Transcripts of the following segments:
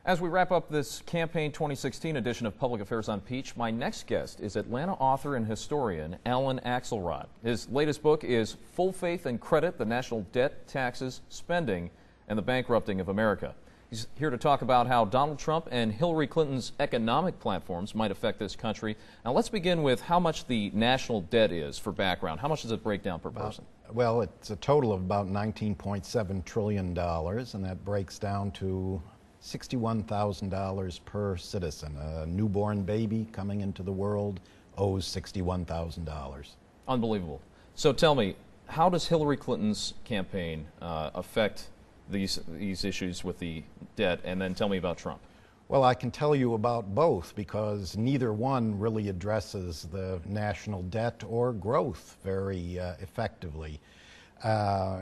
As we wrap up this Campaign 2016 edition of Public Affairs on Peach, my next guest is Atlanta author and historian Alan Axelrod. His latest book is Full Faith and Credit: The National Debt, Taxes, Spending, and the Bankrupting of America. He's here to talk about how Donald Trump and Hillary Clinton's economic platforms might affect this country. Now let's begin with how much the national debt is for background. How much does it break down per person? Well, it's a total of about $19.7 trillion, and that breaks down to $61,000 per citizen. A newborn baby coming into the world owes $61,000. Unbelievable. So tell me, how does Hillary Clinton's campaign affect these issues with the debt, and then tell me about Trump? Well, I can tell you about both because neither one really addresses the national debt or growth very effectively.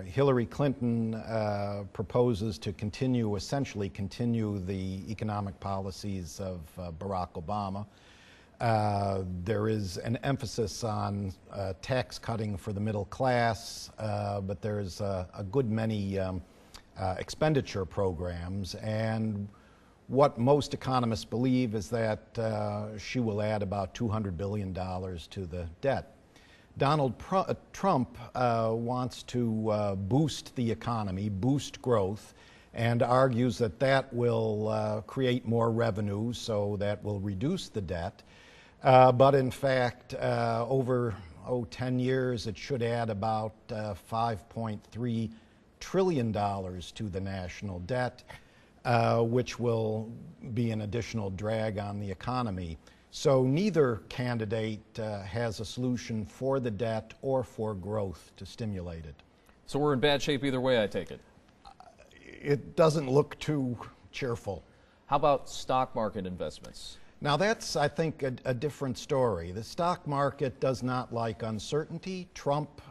Hillary Clinton proposes to essentially continue the economic policies of Barack Obama. There is an emphasis on tax cutting for the middle class, but there's a good many expenditure programs, and what most economists believe is that she will add about $200 billion to the debt. Donald Trump wants to boost the economy, boost growth, and argues that that will create more revenue, so that will reduce the debt. But in fact, over 10 years, it should add about $5.3 trillion to the national debt, which will be an additional drag on the economy. So neither candidate has a solution for the debt or for growth to stimulate it. So we're in bad shape either way, I take it? It doesn't look too cheerful. How about stock market investments? Now that's, I think, a different story. The stock market does not like uncertainty. Trump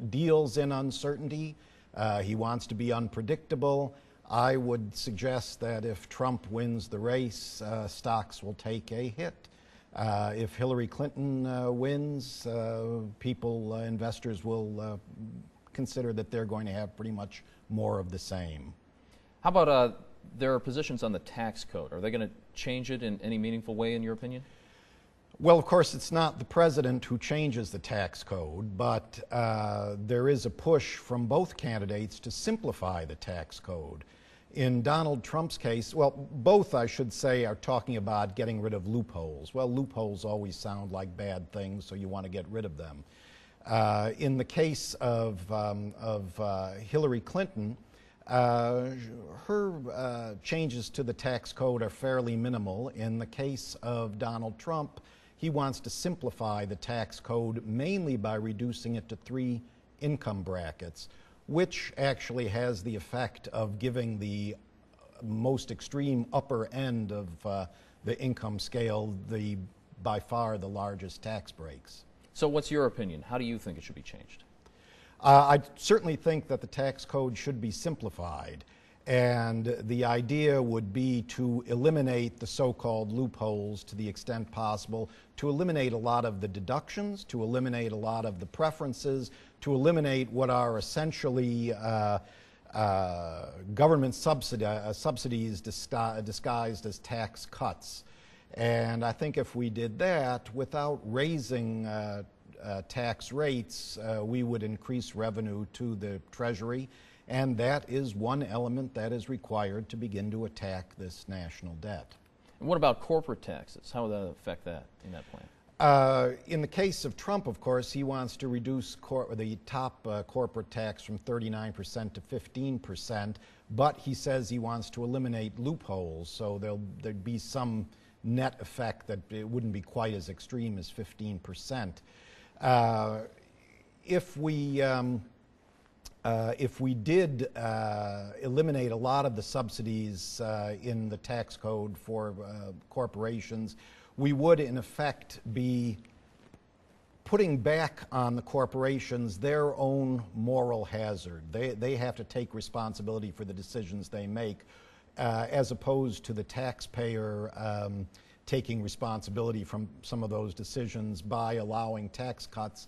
deals in uncertainty. He wants to be unpredictable. I would suggest that if Trump wins the race, stocks will take a hit. If Hillary Clinton wins, investors will consider that they're going to have pretty much more of the same. How about there are positions on the tax code? Are they going to change it in any meaningful way, in your opinion? Well, of course, it's not the president who changes the tax code, but there is a push from both candidates to simplify the tax code. In Donald Trump's case, well, both, I should say, are talking about getting rid of loopholes. Well, loopholes always sound like bad things, so you want to get rid of them. In the case of Hillary Clinton, her changes to the tax code are fairly minimal. In the case of Donald Trump, he wants to simplify the tax code mainly by reducing it to 3 income brackets, which actually has the effect of giving the most extreme upper end of the income scale by far the largest tax breaks. So what's your opinion? How do you think it should be changed? I certainly think that the tax code should be simplified, and the idea would be to eliminate the so-called loopholes to the extent possible, to eliminate a lot of the deductions, to eliminate a lot of the preferences, to eliminate what are essentially government subsidies disguised as tax cuts. And I think if we did that without raising tax rates, we would increase revenue to the Treasury, and that is one element that is required to begin to attack this national debt. And what about corporate taxes? How would that affect that in that plan? In the case of Trump, of course, he wants to reduce the top corporate tax from 39% to 15%, but he says he wants to eliminate loopholes, so there'd be some net effect that it wouldn't be quite as extreme as 15%. If we did eliminate a lot of the subsidies in the tax code for corporations, we would in effect be putting back on the corporations their own moral hazard. They have to take responsibility for the decisions they make, as opposed to the taxpayer taking responsibility from some of those decisions by allowing tax cuts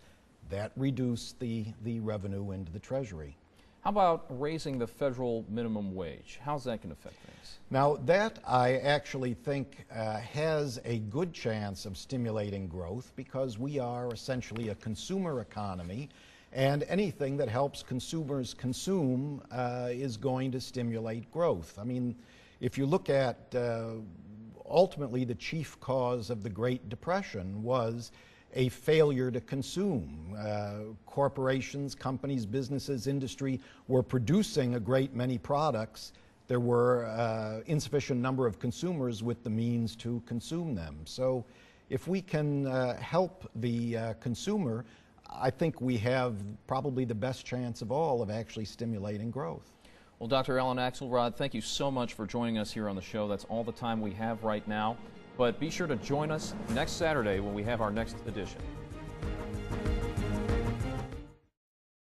that reduce the revenue into the Treasury. How about raising the federal minimum wage? How's that going to affect things? Now, that I actually think has a good chance of stimulating growth because we are essentially a consumer economy, and anything that helps consumers consume is going to stimulate growth. I mean, if you look at ultimately the chief cause of the Great Depression was a failure to consume. Corporations, companies, businesses, industry were producing a great many products. There were insufficient number of consumers with the means to consume them. So if we can help the consumer, I think we have probably the best chance of all of actually stimulating growth. Well, Dr. Alan Axelrod, thank you so much for joining us here on the show. That's all the time we have right now. But be sure to join us next Saturday when we have our next edition.